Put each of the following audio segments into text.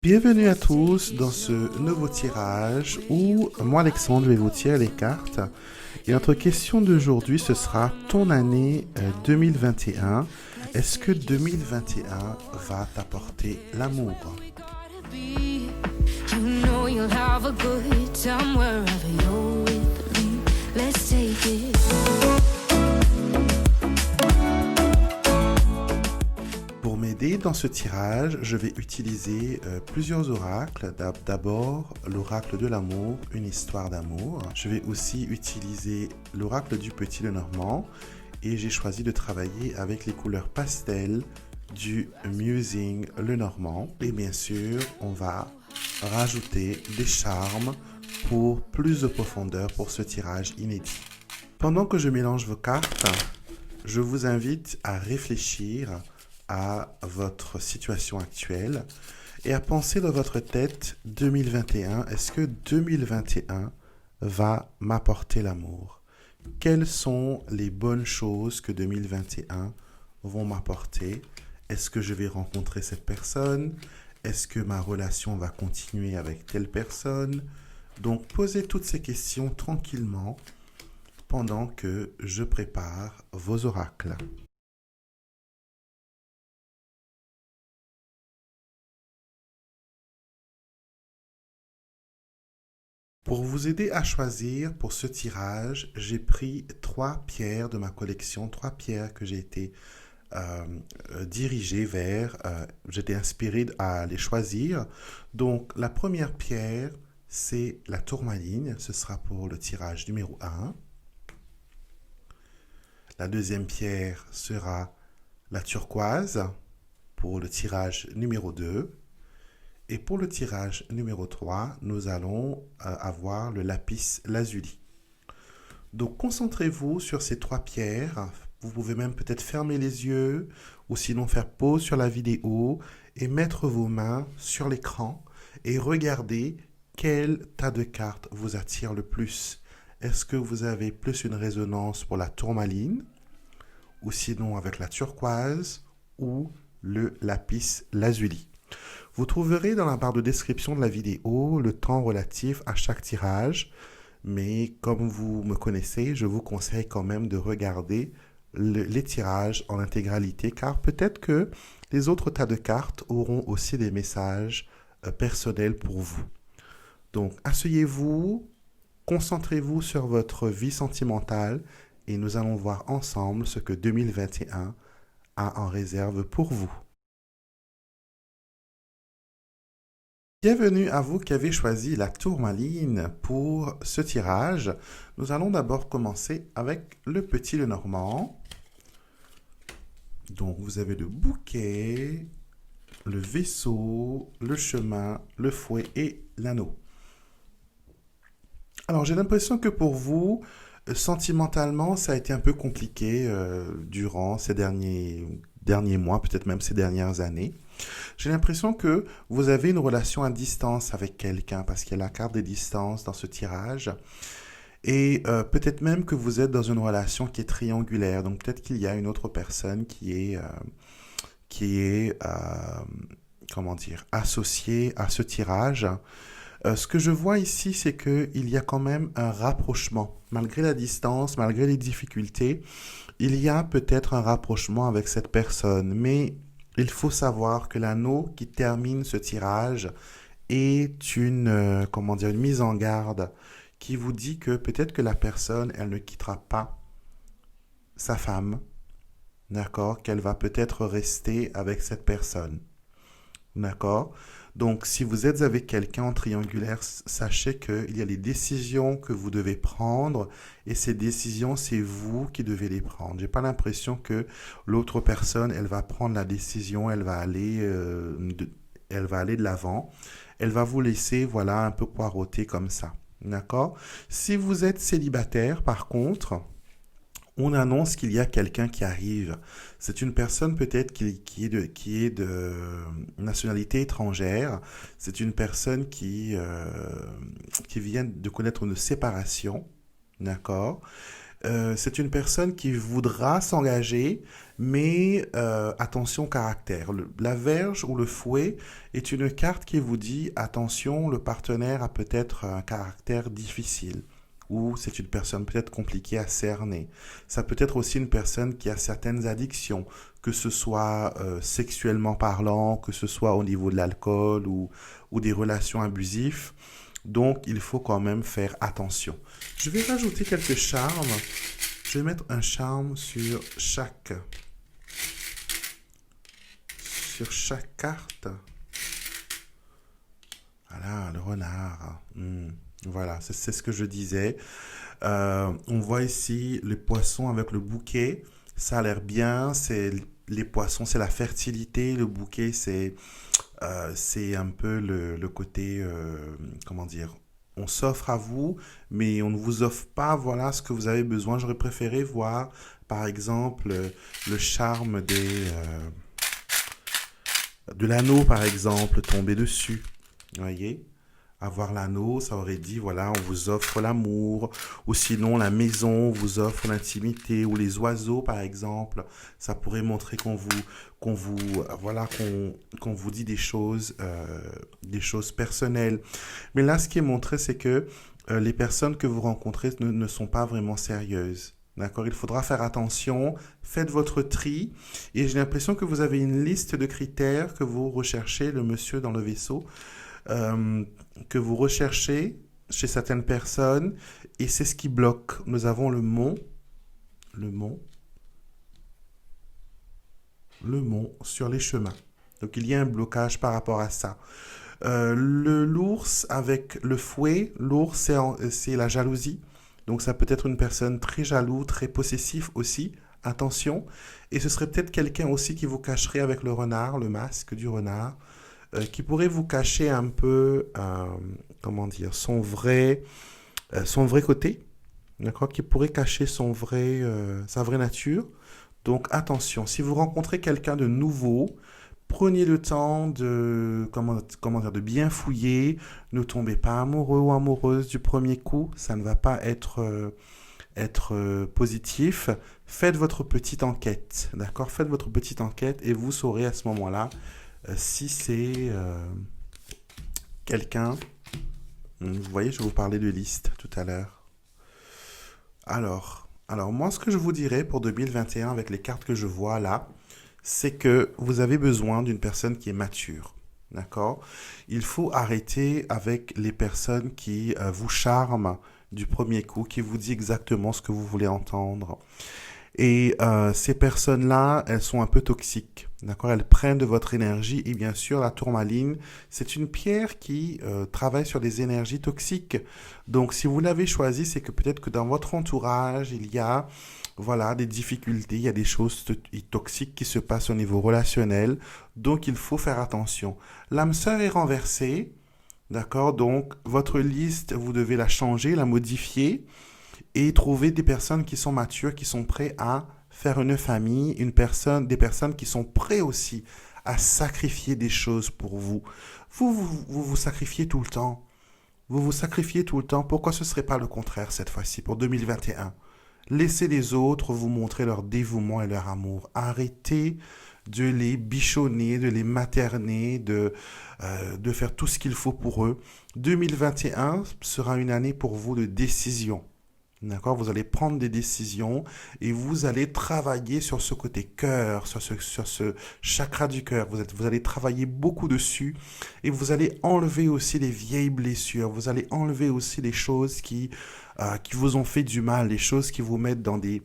Bienvenue à tous dans ce nouveau tirage où moi Alexandre vais vous tirer les cartes et notre question d'aujourd'hui ce sera ton année 2021. Est-ce que 2021 va t'apporter l'amour? Pour m'aider dans ce tirage, je vais utiliser plusieurs oracles. D'abord, l'oracle de l'amour, une histoire d'amour. Je vais aussi utiliser l'oracle du Petit Lenormand et j'ai choisi de travailler avec les couleurs pastel du Musing Lenormand. Et bien sûr, on va rajouter des charmes pour plus de profondeur pour ce tirage inédit. Pendant que je mélange vos cartes, je vous invite à réfléchir à votre situation actuelle et à penser dans votre tête 2021. Est-ce que 2021 va m'apporter l'amour? Quelles sont les bonnes choses que 2021 vont m'apporter? Est-ce que je vais rencontrer cette personne? Est-ce que ma relation va continuer avec telle personne? Donc, posez toutes ces questions tranquillement pendant que je prépare vos oracles. Pour vous aider à choisir pour ce tirage, j'ai pris 3 pierres de ma collection, 3 pierres que j'ai été dirigé vers, j'étais inspiré à les choisir. Donc la première pierre, c'est la tourmaline, ce sera pour le tirage numéro 1. La deuxième pierre sera la turquoise pour le tirage numéro 2. Et pour le tirage numéro 3, nous allons avoir le lapis lazuli. Donc concentrez-vous sur ces 3 pierres. Vous pouvez même peut-être fermer les yeux ou sinon faire pause sur la vidéo et mettre vos mains sur l'écran et regarder quel tas de cartes vous attire le plus. Est-ce que vous avez plus une résonance pour la tourmaline ou sinon avec la turquoise ou le lapis lazuli? Vous trouverez dans la barre de description de la vidéo le temps relatif à chaque tirage, mais comme vous me connaissez, je vous conseille quand même de regarder les tirages en intégralité, car peut-être que les autres tas de cartes auront aussi des messages personnels pour vous. Donc, asseyez-vous, concentrez-vous sur votre vie sentimentale et nous allons voir ensemble ce que 2021 a en réserve pour vous. Bienvenue à vous qui avez choisi la tourmaline pour ce tirage. Nous allons d'abord commencer avec le Petit Lenormand. Donc vous avez le bouquet, le vaisseau, le chemin, le fouet et l'anneau. Alors j'ai l'impression que pour vous, sentimentalement, ça a été un peu compliqué durant ces derniers mois, peut-être même ces dernières années. J'ai l'impression que vous avez une relation à distance avec quelqu'un parce qu'il y a la carte des distances dans ce tirage. Et peut-être même que vous êtes dans une relation qui est triangulaire. Donc peut-être qu'il y a une autre personne qui est comment dire, associée à ce tirage. Ce que je vois ici, c'est qu'il y a quand même un rapprochement. Malgré la distance, malgré les difficultés, il y a peut-être un rapprochement avec cette personne. Mais il faut savoir que l'anneau qui termine ce tirage est comment dire, une mise en garde qui vous dit que peut-être que la personne, elle ne quittera pas sa femme, d'accord, qu'elle va peut-être rester avec cette personne, d'accord. Donc, si vous êtes avec quelqu'un en triangulaire, sachez qu'il y a des décisions que vous devez prendre et ces décisions, c'est vous qui devez les prendre. J'ai pas l'impression que l'autre personne, elle va prendre la décision, elle va aller de l'avant. Elle va vous laisser, voilà, un peu poireauter comme ça, d'accord? Si vous êtes célibataire, par contre, on annonce qu'il y a quelqu'un qui arrive. C'est une personne peut-être qui est de nationalité étrangère. C'est une personne qui vient de connaître une séparation, d'accord? C'est une personne qui voudra s'engager, mais attention au caractère. La Vierge ou le fouet est une carte qui vous dit attention, le partenaire a peut-être un caractère difficile ou c'est une personne peut-être compliquée à cerner. Ça peut être aussi une personne qui a certaines addictions, que ce soit sexuellement parlant, que ce soit au niveau de l'alcool ou des relations abusives. Donc, il faut quand même faire attention. Je vais rajouter quelques charmes. Je vais mettre un charme sur chaque carte. Voilà, le renard. Voilà, c'est ce que je disais. On voit ici les poissons avec le bouquet. Ça a l'air bien. C'est les poissons, c'est la fertilité. Le bouquet, c'est un peu le côté, comment dire, on s'offre à vous, mais on ne vous offre pas, voilà, ce que vous avez besoin. J'aurais préféré voir, par exemple, le charme de l'anneau, par exemple, tomber dessus. Vous voyez? Avoir l'anneau, ça aurait dit, voilà, on vous offre l'amour, ou sinon la maison vous offre l'intimité, ou les oiseaux, par exemple, ça pourrait montrer qu'on vous dit des choses personnelles. Mais là, ce qui est montré, c'est que les personnes que vous rencontrez ne sont pas vraiment sérieuses. D'accord? Il faudra faire attention, faites votre tri, et j'ai l'impression que vous avez une liste de critères que vous recherchez, le monsieur dans le vaisseau, euh, que vous recherchez chez certaines personnes et c'est ce qui bloque. Nous avons le mont, le mont sur les chemins. Donc il y a un blocage par rapport à ça. L'ours avec le fouet, l'ours c'est la jalousie. Donc ça peut être une personne très jaloux, très possessif aussi. Attention. Et ce serait peut-être quelqu'un aussi qui vous cacherait avec le renard, le masque du renard, qui pourrait vous cacher un peu, comment dire, son vrai côté, d'accord, qui pourrait cacher sa vraie nature. Donc attention, si vous rencontrez quelqu'un de nouveau, prenez le temps comment dire, de bien fouiller, ne tombez pas amoureux ou amoureuse du premier coup, ça ne va pas être positif. Faites votre petite enquête, d'accord? Faites votre petite enquête et vous saurez à ce moment-là si c'est quelqu'un. Vous voyez, je vous parlais de liste tout à l'heure. Alors, moi, ce que je vous dirais pour 2021 avec les cartes que je vois là, c'est que vous avez besoin d'une personne qui est mature. D'accord? Il faut arrêter avec les personnes qui vous charment du premier coup, qui vous dit exactement ce que vous voulez entendre. Et ces personnes-là, elles sont un peu toxiques, d'accord? Elles prennent de votre énergie et bien sûr, la tourmaline, c'est une pierre qui travaille sur des énergies toxiques. Donc, si vous l'avez choisi, c'est que peut-être que dans votre entourage, il y a, voilà, des difficultés, il y a des choses toxiques qui se passent au niveau relationnel. Donc, il faut faire attention. L'âme sœur est renversée, d'accord? Donc, votre liste, vous devez la changer, la modifier et trouver des personnes qui sont matures, qui sont prêtes à faire une famille, des personnes qui sont prêtes aussi à sacrifier des choses pour vous. Vous sacrifiez tout le temps. Vous vous sacrifiez tout le temps. Pourquoi ce ne serait pas le contraire cette fois-ci, pour 2021? Laissez les autres vous montrer leur dévouement et leur amour. Arrêtez de les bichonner, de les materner, de faire tout ce qu'il faut pour eux. 2021 sera une année pour vous de décision. D'accord? Vous allez prendre des décisions et vous allez travailler sur ce côté cœur, sur ce chakra du cœur. Vous allez travailler beaucoup dessus et vous allez enlever aussi les vieilles blessures. Vous allez enlever aussi les choses qui vous ont fait du mal, les choses qui vous mettent dans des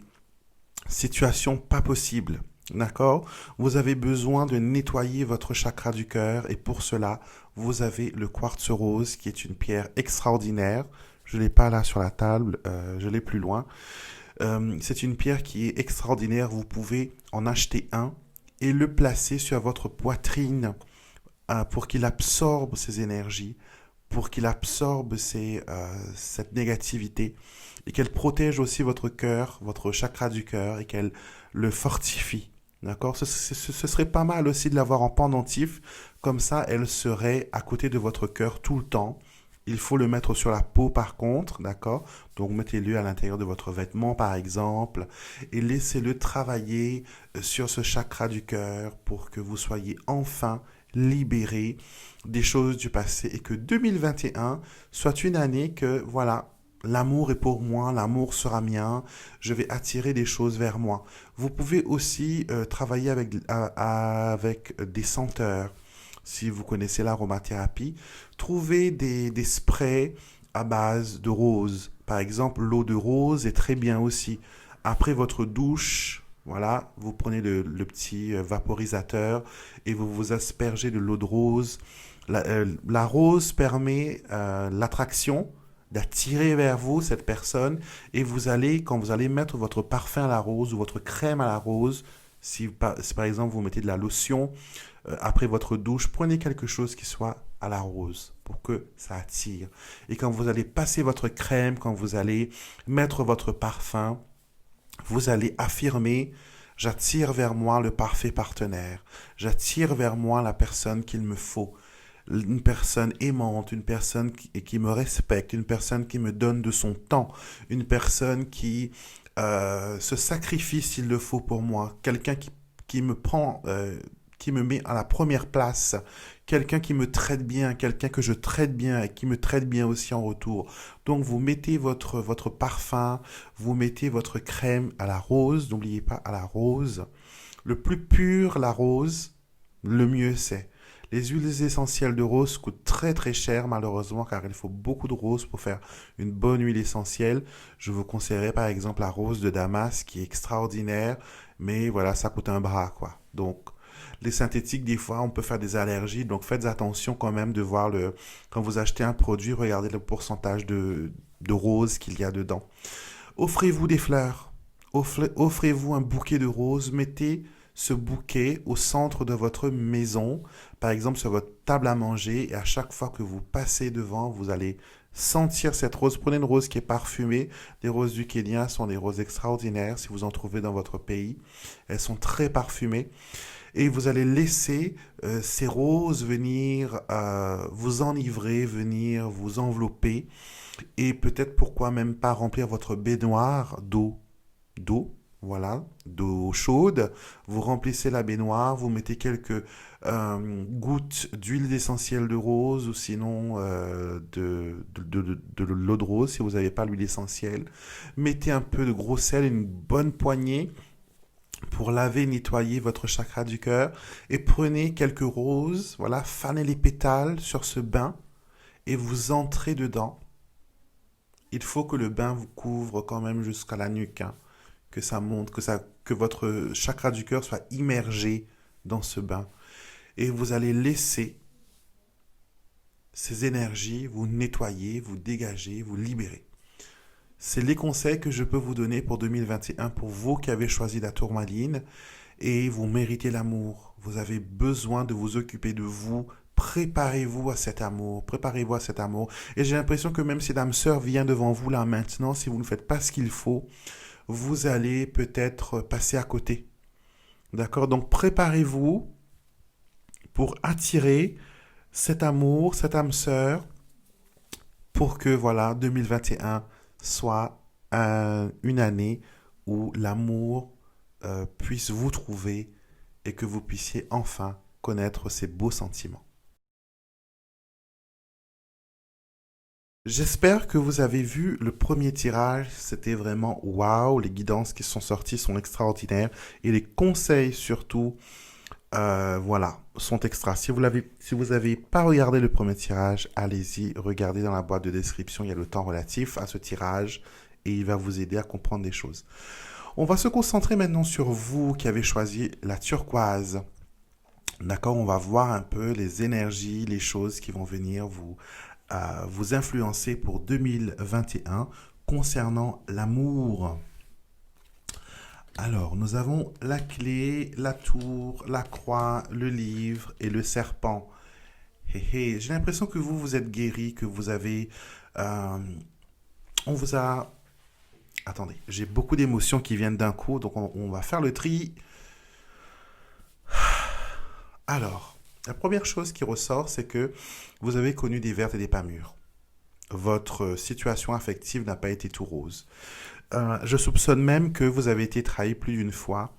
situations pas possibles. D'accord? Vous avez besoin de nettoyer votre chakra du cœur et pour cela, vous avez le quartz rose qui est une pierre extraordinaire. Je ne l'ai pas là sur la table, je l'ai plus loin. C'est une pierre qui est extraordinaire. Vous pouvez en acheter un et le placer sur votre poitrine pour qu'il absorbe ces énergies, pour qu'il absorbe cette négativité et qu'elle protège aussi votre cœur, votre chakra du cœur et qu'elle le fortifie. D'accord? Ce serait pas mal aussi de l'avoir en pendentif. Comme ça, elle serait à côté de votre cœur tout le temps. Il faut le mettre sur la peau par contre, d'accord? Donc mettez-le à l'intérieur de votre vêtement par exemple et laissez-le travailler sur ce chakra du cœur pour que vous soyez enfin libéré des choses du passé et que 2021 soit une année que, voilà, l'amour est pour moi, l'amour sera mien, je vais attirer des choses vers moi. Vous pouvez aussi travailler avec des senteurs. Si vous connaissez l'aromathérapie, trouvez des sprays à base de rose. Par exemple, l'eau de rose est très bien aussi. Après votre douche, voilà, vous prenez le petit vaporisateur et vous vous aspergez de l'eau de rose. La rose permet l'attraction, d'attirer vers vous cette personne et vous allez, quand vous allez mettre votre parfum à la rose ou votre crème à la rose, si par exemple vous mettez de la lotion, après votre douche, prenez quelque chose qui soit à la rose pour que ça attire. Et quand vous allez passer votre crème, quand vous allez mettre votre parfum, vous allez affirmer, j'attire vers moi le parfait partenaire, j'attire vers moi la personne qu'il me faut, une personne aimante, une personne qui me respecte, une personne qui me donne de son temps, une personne qui se sacrifie s'il le faut pour moi, quelqu'un qui me prend, qui me met à la première place, quelqu'un qui me traite bien, quelqu'un que je traite bien et qui me traite bien aussi en retour. Donc vous mettez votre parfum, vous mettez votre crème à la rose, n'oubliez pas à la rose. Le plus pur la rose, le mieux c'est. Les huiles essentielles de rose coûtent très très cher malheureusement car il faut beaucoup de rose pour faire une bonne huile essentielle. Je vous conseillerais par exemple la rose de Damas qui est extraordinaire, mais voilà, ça coûte un bras quoi. Donc les synthétiques, des fois, on peut faire des allergies, donc faites attention quand même de voir quand vous achetez un produit, regardez le pourcentage de rose qu'il y a dedans. Offrez-vous des fleurs. Offrez-vous un bouquet de roses. Mettez ce bouquet au centre de votre maison, par exemple sur votre table à manger, et à chaque fois que vous passez devant, vous allez sentir cette rose. Prenez une rose qui est parfumée. Les roses du Kenya sont des roses extraordinaires si vous en trouvez dans votre pays. Elles sont très parfumées. Et vous allez laisser ces roses venir vous enivrer, venir vous envelopper. Et peut-être pourquoi même pas remplir votre baignoire d'eau. D'eau, voilà, d'eau chaude. Vous remplissez la baignoire, vous mettez quelques gouttes d'huile essentielle de rose ou sinon de l'eau de rose si vous n'avez pas l'huile essentielle. Mettez un peu de gros sel, une bonne poignée pour laver, nettoyer votre chakra du cœur et prenez quelques roses, voilà, fanez les pétales sur ce bain et vous entrez dedans. Il faut que le bain vous couvre quand même jusqu'à la nuque, hein, que ça monte, que votre chakra du cœur soit immergé dans ce bain. Et vous allez laisser ces énergies vous nettoyer, vous dégager, vous libérer. C'est les conseils que je peux vous donner pour 2021 pour vous qui avez choisi la tourmaline et vous méritez l'amour. Vous avez besoin de vous occuper de vous. Préparez-vous à cet amour. Préparez-vous à cet amour. Et j'ai l'impression que même si l'âme sœur vient devant vous là maintenant, si vous ne faites pas ce qu'il faut, vous allez peut-être passer à côté. D'accord? Donc préparez-vous pour attirer cet amour, cette âme sœur, pour que voilà, 2021 soit une année où l'amour puisse vous trouver et que vous puissiez enfin connaître ces beaux sentiments. J'espère que vous avez vu le premier tirage, c'était vraiment waouh, les guidances qui sont sorties sont extraordinaires et les conseils surtout, voilà, sont extra. Si vous avez pas regardé le premier tirage, allez-y, regardez dans la boîte de description, il y a le temps relatif à ce tirage et il va vous aider à comprendre des choses. On va se concentrer maintenant sur vous qui avez choisi la turquoise. D'accord, on va voir un peu les énergies, les choses qui vont venir vous influencer pour 2021 concernant l'amour. Alors, nous avons la clé, la tour, la croix, le livre et le serpent. J'ai l'impression que vous êtes guéri, que vous avez... on vous a... Attendez, j'ai beaucoup d'émotions qui viennent d'un coup, donc on va faire le tri. Alors, la première chose qui ressort, c'est que vous avez connu des vertes et des pas mûres. votre situation affective n'a pas été tout rose. Je soupçonne même que vous avez été trahi plus d'une fois,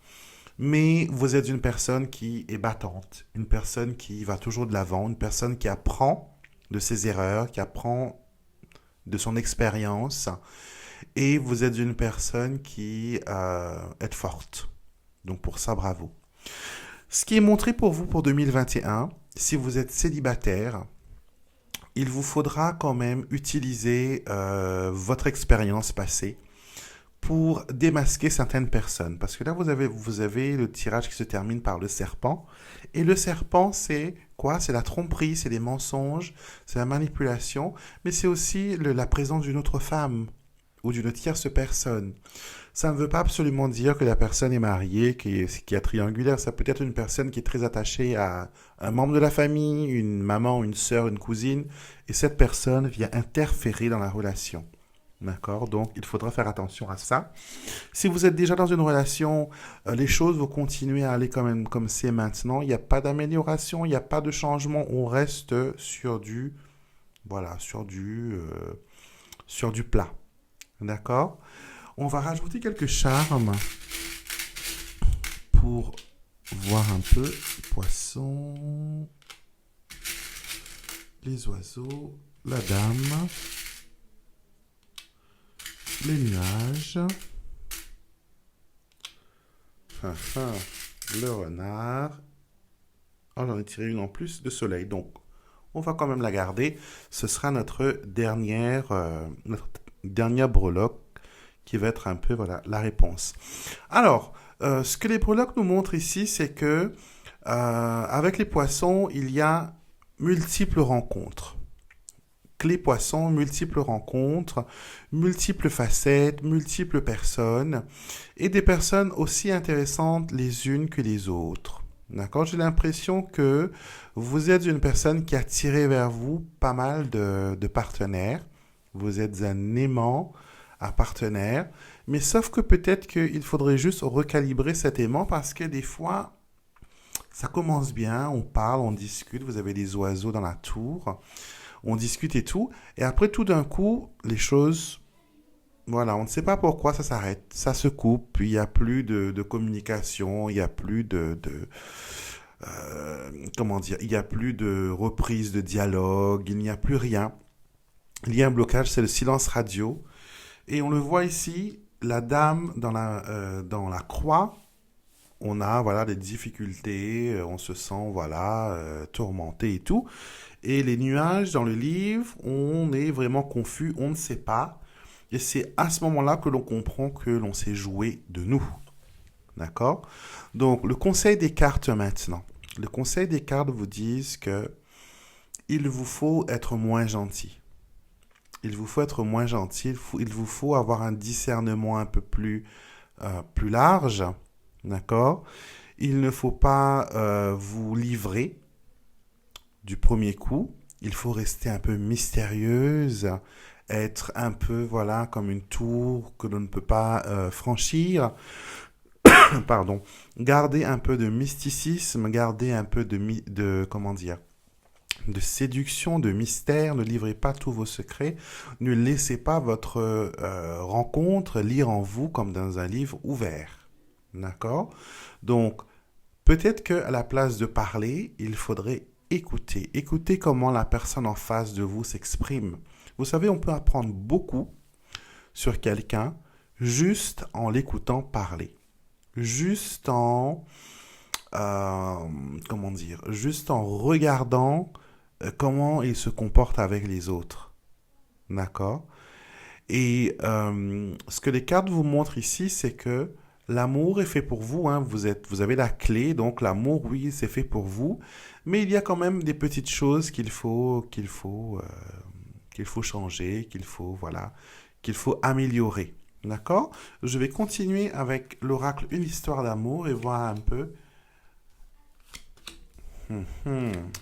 mais vous êtes une personne qui est battante, une personne qui va toujours de l'avant, une personne qui apprend de ses erreurs, qui apprend de son expérience, et vous êtes une personne qui est forte. Donc pour ça, bravo. Ce qui est montré pour vous pour 2021, si vous êtes célibataire, il vous faudra quand même utiliser votre expérience passée pour démasquer certaines personnes. Parce que là, vous avez le tirage qui se termine par le serpent. Et le serpent, c'est quoi? C'est la tromperie, c'est les mensonges, c'est la manipulation, mais c'est aussi la présence d'une autre femme ou d'une tierce personne. Ça ne veut pas absolument dire que la personne est mariée, qui est triangulaire. Ça peut être une personne qui est très attachée à un membre de la famille, une maman, une sœur, une cousine, et cette personne vient interférer dans la relation. D'accord? Donc, il faudra faire attention à ça. Si vous êtes déjà dans une relation, les choses vont continuer à aller quand même comme c'est maintenant. Il n'y a pas d'amélioration, il n'y a pas de changement. On reste sur du, voilà, sur du plat. D'accord? On va rajouter quelques charmes pour voir un peu poisson, les oiseaux, la dame, les nuages, le renard. Oh, j'en ai tiré une en plus, le soleil. Donc, on va quand même la garder. Ce sera notre dernière breloque qui va être un peu, voilà, la réponse. Alors, ce que les breloques nous montrent ici, c'est que avec les poissons, il y a multiples rencontres. Clé poisson, multiples rencontres, multiples facettes, multiples personnes, et des personnes aussi intéressantes les unes que les autres. D'accord? J'ai l'impression que vous êtes une personne qui a tiré vers vous pas mal de partenaires. Vous êtes un aimant à partenaire, mais sauf que peut-être qu'il faudrait juste recalibrer cet aimant parce que des fois, ça commence bien, on parle, on discute, vous avez des oiseaux dans la tour, on discute et tout, et après tout d'un coup, les choses, voilà, on ne sait pas pourquoi ça s'arrête, ça se coupe, puis il n'y a plus de communication, il n'y a plus comment dire, il n'y a plus de reprise de dialogue, il n'y a plus rien. Il y a un blocage, c'est le silence radio. Et on le voit ici, la dame dans la croix, on a voilà des difficultés, on se sent voilà tourmenté et tout. Et les nuages dans le livre, on est vraiment confus, on ne sait pas. Et c'est à ce moment-là que l'on comprend que l'on s'est joué de nous. D'accord? Donc le conseil des cartes maintenant. Le conseil des cartes vous dit que il vous faut être moins gentil. Il vous faut être moins gentil, il vous faut avoir un discernement un peu plus large, d'accord? Il ne faut pas vous livrer du premier coup, il faut rester un peu mystérieuse, être un peu, voilà, comme une tour que l'on ne peut pas franchir, pardon, garder un peu de mysticisme, garder un peu comment dire, de séduction, de mystère, ne livrez pas tous vos secrets, ne laissez pas votre rencontre lire en vous comme dans un livre ouvert. D'accord? Donc, peut-être qu'à la place de parler, il faudrait écouter. Écouter comment la personne en face de vous s'exprime. Vous savez, on peut apprendre beaucoup sur quelqu'un juste en l'écoutant parler. Juste en... comment dire? Juste en regardant comment il se comporte avec les autres. D'accord? Et ce que les cartes vous montrent ici, c'est que l'amour est fait pour vous. Hein. Vous avez la clé, donc l'amour, oui, c'est fait pour vous. Mais il y a quand même des petites choses qu'il faut changer, qu'il faut améliorer. D'accord? Je vais continuer avec l'oracle Une histoire d'amour et voir un peu.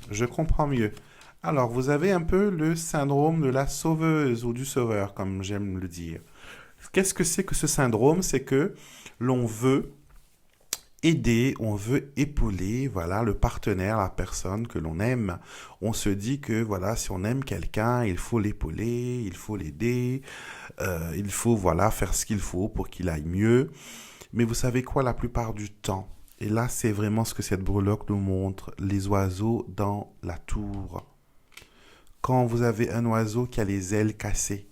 Je comprends mieux. Alors, vous avez un peu le syndrome de la sauveuse ou du sauveur, comme j'aime le dire. Qu'est-ce que c'est que ce syndrome? C'est que l'on veut aider, on veut épauler, voilà, le partenaire, la personne que l'on aime. On se dit que, voilà, si on aime quelqu'un, il faut l'épauler, il faut l'aider, il faut, voilà, faire ce qu'il faut pour qu'il aille mieux. Mais vous savez quoi, la plupart du temps, et là, c'est vraiment ce que cette breloque nous montre, les oiseaux dans la tour. Quand vous avez un oiseau qui a les ailes cassées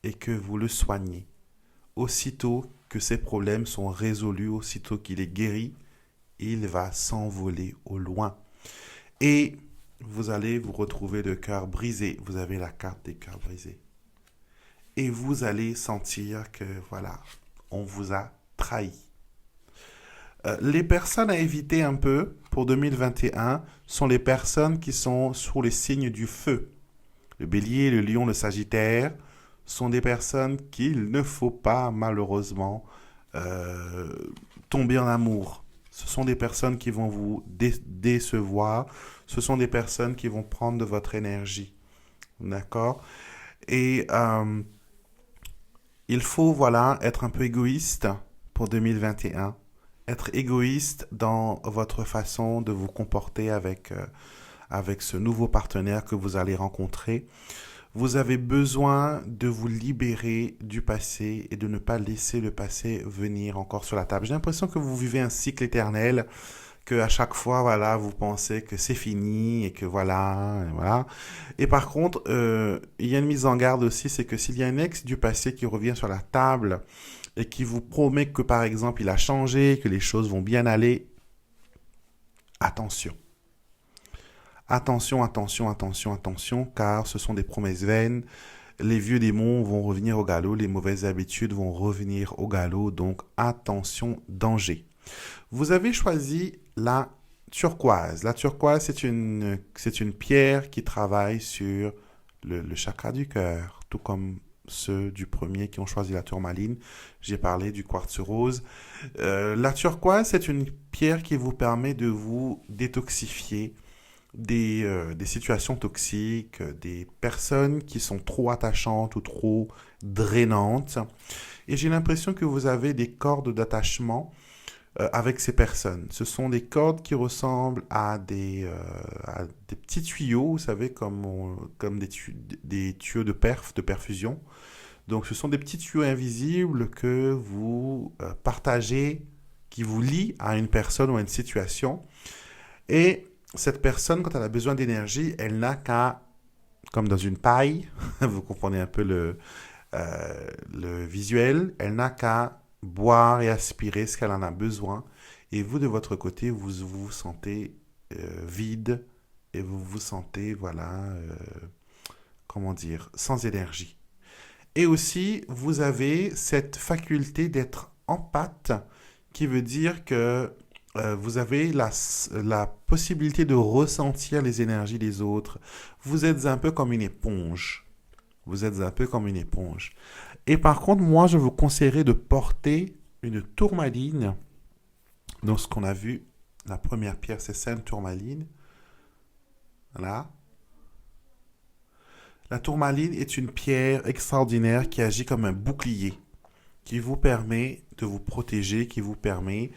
et que vous le soignez, aussitôt que ses problèmes sont résolus, aussitôt qu'il est guéri, il va s'envoler au loin. Et vous allez vous retrouver le cœur brisé. Vous avez la carte des cœurs brisés. Et vous allez sentir que, voilà, on vous a trahi. Les personnes à éviter un peu pour 2021 sont les personnes qui sont sous les signes du feu. Le bélier, le lion, le sagittaire sont des personnes qu'il ne faut pas malheureusement tomber en amour. Ce sont des personnes qui vont vous décevoir. Ce sont des personnes qui vont prendre de votre énergie. D'accord? Et il faut, voilà, être un peu égoïste pour 2021. Être égoïste dans votre façon de vous comporter avec ce nouveau partenaire que vous allez rencontrer. Vous avez besoin de vous libérer du passé et de ne pas laisser le passé venir encore sur la table. J'ai l'impression que vous vivez un cycle éternel, que à chaque fois, voilà, vous pensez que c'est fini et que voilà, et voilà. Et par contre, il y a une mise en garde aussi, c'est que s'il y a un ex du passé qui revient sur la table et qui vous promet que, par exemple, il a changé, que les choses vont bien aller, attention. Attention, attention, attention, attention, car ce sont des promesses vaines. Les vieux démons vont revenir au galop, les mauvaises habitudes vont revenir au galop, donc attention, danger. Vous avez choisi la turquoise. La turquoise, c'est une pierre qui travaille sur le chakra du cœur, tout comme ceux du premier qui ont choisi la tourmaline. J'ai parlé du quartz rose. La turquoise, c'est une pierre qui vous permet de vous détoxifier des situations toxiques, des personnes qui sont trop attachantes ou trop drainantes. Et j'ai l'impression que vous avez des cordes d'attachement avec ces personnes. Ce sont des cordes qui ressemblent à des petits tuyaux, vous savez, comme des tuyaux de perfusion. Donc ce sont des petits tuyaux invisibles que vous partagez, qui vous lient à une personne ou à une situation. Et cette personne, quand elle a besoin d'énergie, elle n'a qu'à, comme dans une paille, vous comprenez un peu le visuel, elle n'a qu'à boire et aspirer ce qu'elle en a besoin. Et vous, de votre côté, vous vous sentez vide et vous vous sentez, voilà, comment dire, sans énergie. Et aussi, vous avez cette faculté d'être empathe, qui veut dire que vous avez la possibilité de ressentir les énergies des autres. Vous êtes un peu comme une éponge. Vous êtes un peu comme une éponge. Et par contre, moi, je vous conseillerais de porter une tourmaline. Donc, ce qu'on a vu, la première pierre, c'est Sainte Tourmaline. Voilà. La tourmaline est une pierre extraordinaire qui agit comme un bouclier, qui vous permet de vous protéger, qui vous permet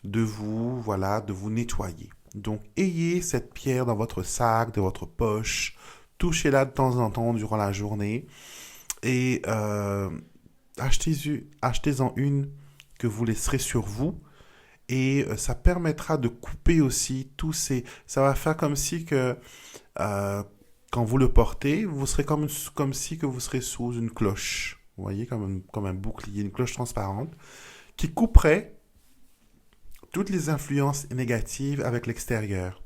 de vous, voilà, de vous nettoyer. Donc, ayez cette pierre dans votre sac, dans votre poche, touchez-la de temps en temps durant la journée et achetez-en une que vous laisserez sur vous et ça permettra de couper aussi tous ces... Ça va faire comme si que quand vous le portez, vous serez comme si que vous serez sous une cloche. Vous voyez, comme un bouclier, une cloche transparente qui couperait toutes les influences négatives avec l'extérieur.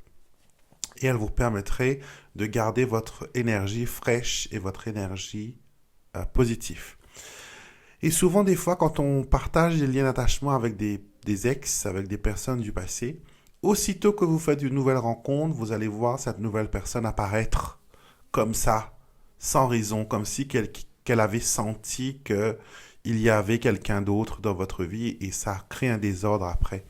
Et elle vous permettrait de garder votre énergie fraîche et votre énergie positive. Et souvent, des fois, quand on partage des liens d'attachement avec des ex, avec des personnes du passé, aussitôt que vous faites une nouvelle rencontre, vous allez voir cette nouvelle personne apparaître comme ça, sans raison, comme si qu'elle avait senti que il y avait quelqu'un d'autre dans votre vie et ça crée un désordre après.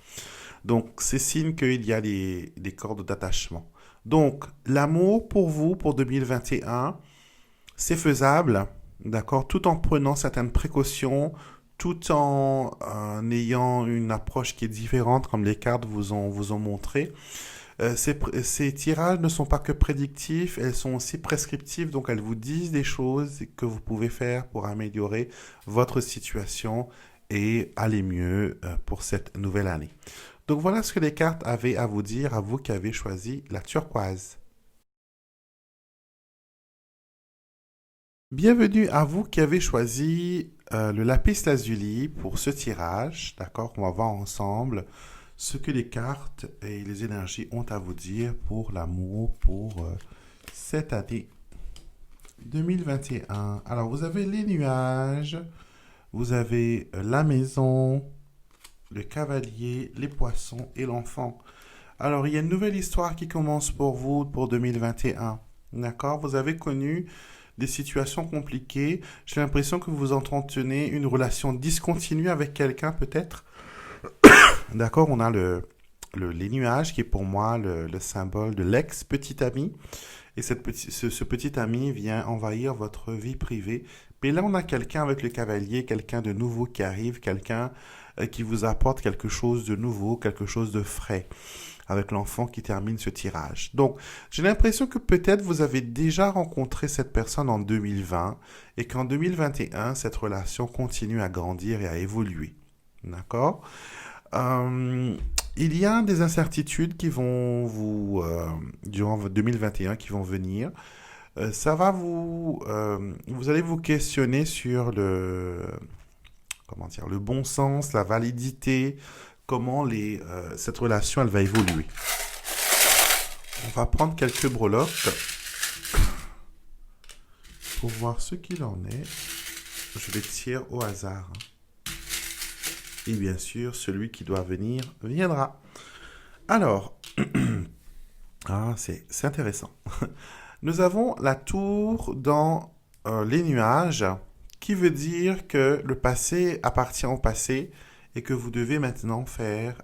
Donc, c'est signe qu'il y a des cordes d'attachement. Donc, l'amour pour vous, pour 2021, c'est faisable, d'accord, tout en prenant certaines précautions, tout en ayant une approche qui est différente, comme les cartes vous ont montré. Ces tirages ne sont pas que prédictifs, elles sont aussi prescriptives, donc elles vous disent des choses que vous pouvez faire pour améliorer votre situation et aller mieux pour cette nouvelle année. Donc voilà ce que les cartes avaient à vous dire, à vous qui avez choisi la turquoise. Bienvenue à vous qui avez choisi le lapis lazuli pour ce tirage. D'accord, on va voir ensemble ce que les cartes et les énergies ont à vous dire pour l'amour pour cette année 2021. Alors, vous avez les nuages, vous avez la maison, le cavalier, les poissons et l'enfant. Alors, il y a une nouvelle histoire qui commence pour vous pour 2021. D'accord? Vous avez connu des situations compliquées. J'ai l'impression que vous entretenez une relation discontinue avec quelqu'un, peut-être. D'accord? On a les nuages qui est pour moi le symbole de l'ex-petit ami. Et ce petit ami vient envahir votre vie privée. Mais là, on a quelqu'un avec le cavalier, quelqu'un de nouveau qui arrive, quelqu'un qui vous apporte quelque chose de nouveau, quelque chose de frais, avec l'enfant qui termine ce tirage. Donc, j'ai l'impression que peut-être vous avez déjà rencontré cette personne en 2020 et qu'en 2021, cette relation continue à grandir et à évoluer. D'accord? Euh, il y a des incertitudes qui vont durant 2021, qui vont venir. Ça va vous allez vous questionner sur comment dire, le bon sens, la validité, comment cette relation, elle va évoluer. On va prendre quelques breloques pour voir ce qu'il en est. Je les tire au hasard. Et bien sûr, celui qui doit venir viendra. Alors, c'est intéressant. Nous avons la tour dans les nuages, qui veut dire que le passé appartient au passé et que vous devez maintenant faire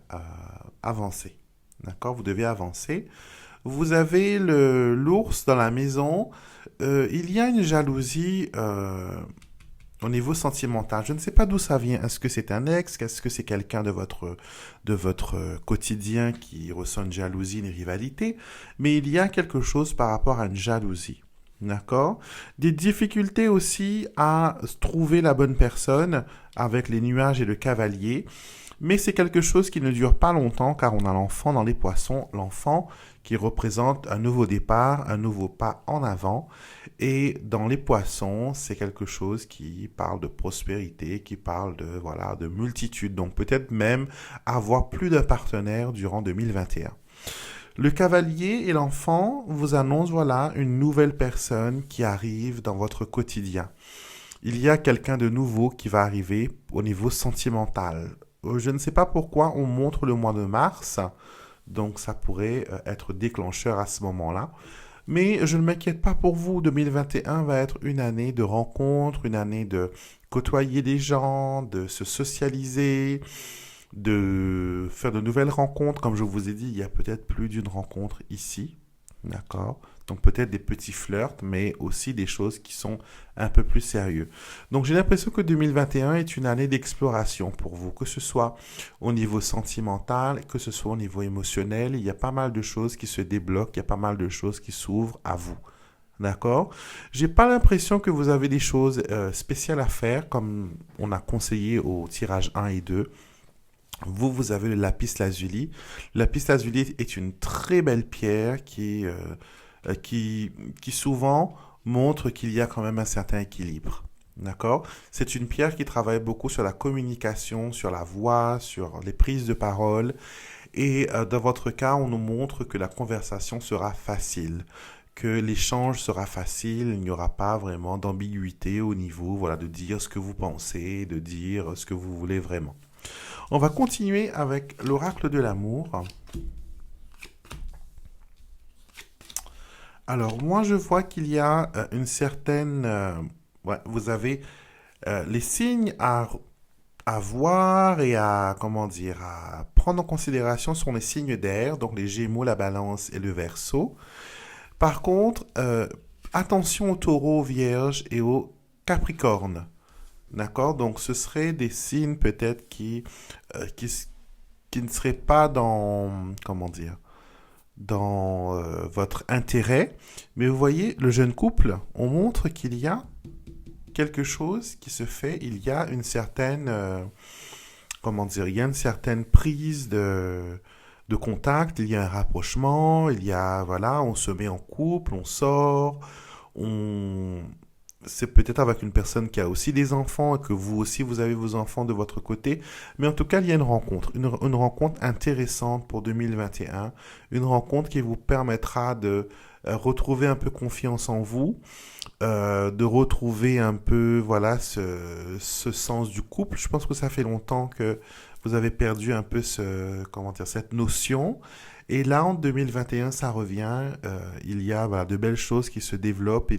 avancer. D'accord? Vous devez avancer. Vous avez l'ours dans la maison. Il y a une jalousie au niveau sentimental. Je ne sais pas d'où ça vient. Est-ce que c'est un ex? Est-ce que c'est quelqu'un de votre quotidien qui ressent une jalousie, une rivalité? Mais il y a quelque chose par rapport à une jalousie. D'accord? Des difficultés aussi à trouver la bonne personne avec les nuages et le cavalier. Mais c'est quelque chose qui ne dure pas longtemps car on a l'enfant dans les poissons, l'enfant qui représente un nouveau départ, un nouveau pas en avant. Et dans les poissons, c'est quelque chose qui parle de prospérité, qui parle de multitude. Donc peut-être même avoir plus d'un partenaire durant 2021. Le cavalier et l'enfant vous annoncent une nouvelle personne qui arrive dans votre quotidien. Il y a quelqu'un de nouveau qui va arriver au niveau sentimental. Je ne sais pas pourquoi on montre le mois de mars, donc ça pourrait être déclencheur à ce moment-là. Mais je ne m'inquiète pas pour vous, 2021 va être une année de rencontres, une année de côtoyer des gens, de se socialiser, de faire de nouvelles rencontres. Comme je vous ai dit, il y a peut-être plus d'une rencontre ici, d'accord? Donc peut-être des petits flirts, mais aussi des choses qui sont un peu plus sérieuses. Donc j'ai l'impression que 2021 est une année d'exploration pour vous, que ce soit au niveau sentimental, que ce soit au niveau émotionnel. Il y a pas mal de choses qui se débloquent, il y a pas mal de choses qui s'ouvrent à vous. D'accord? J'ai pas l'impression que vous avez des choses spéciales à faire, comme on a conseillé au tirage 1 et 2. Vous avez le lapis lazuli. Le lapis lazuli est une très belle pierre qui souvent montre qu'il y a quand même un certain équilibre. D'accord? C'est une pierre qui travaille beaucoup sur la communication, sur la voix, sur les prises de parole. Et dans votre cas, on nous montre que la conversation sera facile, que l'échange sera facile, il n'y aura pas vraiment d'ambiguïté au niveau, de dire ce que vous pensez, de dire ce que vous voulez vraiment. On va continuer avec l'oracle de l'amour. Alors, moi, je vois qu'il y a une certaine... vous avez les signes à voir et à prendre en considération sont les signes d'air, donc les Gémeaux, la Balance et le Verseau. Par contre, attention aux Taureaux, aux Vierges et aux Capricornes. D'accord? Donc, ce seraient des signes peut-être qui ne seraient pas dans, comment dire, dans votre intérêt. Mais vous voyez, le jeune couple, on montre qu'il y a quelque chose qui se fait, il y a une certaine, comment dire, il y a une certaine prise de contact, il y a un rapprochement, il y a, voilà, on se met en couple, on sort, on... C'est peut-être avec une personne qui a aussi des enfants et que vous aussi, vous avez vos enfants de votre côté. Mais en tout cas, il y a une rencontre, une rencontre intéressante pour 2021, une rencontre qui vous permettra de retrouver un peu confiance en vous, de retrouver un peu, voilà, ce sens du couple. Je pense que ça fait longtemps que vous avez perdu un peu comment dire, cette notion. Et là, en 2021, ça revient. Il y a voilà, de belles choses qui se développent.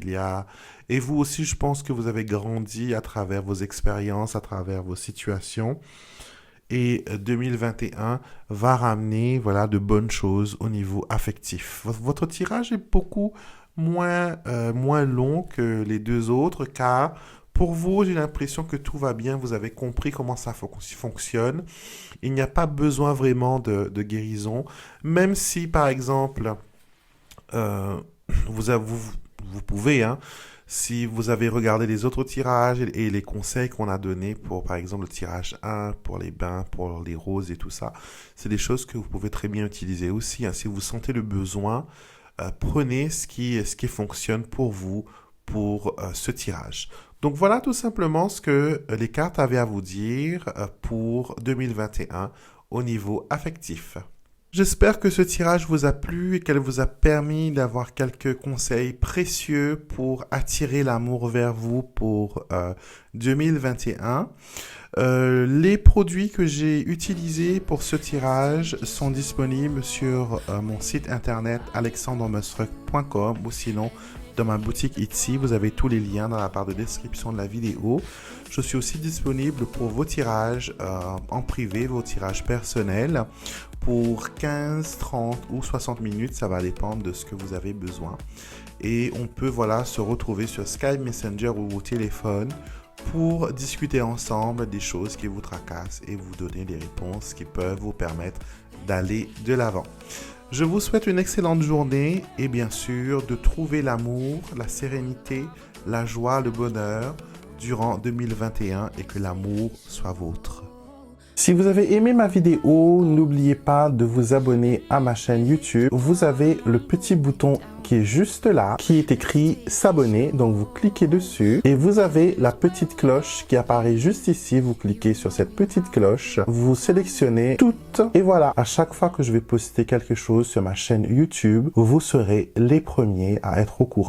Et vous aussi, je pense que vous avez grandi à travers vos expériences, à travers vos situations. Et 2021 va ramener voilà, de bonnes choses au niveau affectif. Votre tirage est beaucoup moins long que les deux autres, car pour vous, j'ai l'impression que tout va bien, vous avez compris comment ça fonctionne. Il n'y a pas besoin vraiment de guérison, même si, par exemple, euh, vous pouvez, hein, si vous avez regardé les autres tirages et les conseils qu'on a donnés pour, par exemple, le tirage 1, pour les bains, pour les roses et tout ça, c'est des choses que vous pouvez très bien utiliser aussi, hein. Si vous sentez le besoin, prenez ce qui fonctionne pour vous pour ce tirage. Donc voilà tout simplement ce que les cartes avaient à vous dire pour 2021 au niveau affectif. J'espère que ce tirage vous a plu et qu'elle vous a permis d'avoir quelques conseils précieux pour attirer l'amour vers vous pour 2021. Les produits que j'ai utilisés pour ce tirage sont disponibles sur mon site internet alexandremusruck.com ou sinon dans ma boutique Etsy. Vous avez tous les liens dans la barre de description de la vidéo. Je suis aussi disponible pour vos tirages en privé, vos tirages personnels pour 15, 30 ou 60 minutes. Ça va dépendre de ce que vous avez besoin. Et on peut voilà, se retrouver sur Skype, Messenger ou au téléphone pour discuter ensemble des choses qui vous tracassent et vous donner des réponses qui peuvent vous permettre d'aller de l'avant. Je vous souhaite une excellente journée et bien sûr de trouver l'amour, la sérénité, la joie, le bonheur durant 2021 et que l'amour soit vôtre. Si vous avez aimé ma vidéo, n'oubliez pas de vous abonner à ma chaîne YouTube. Vous avez le petit bouton qui est juste là, qui est écrit s'abonner. Donc vous cliquez dessus et vous avez la petite cloche qui apparaît juste ici. Vous cliquez sur cette petite cloche, vous sélectionnez toutes et voilà. À chaque fois que je vais poster quelque chose sur ma chaîne YouTube, vous serez les premiers à être au courant.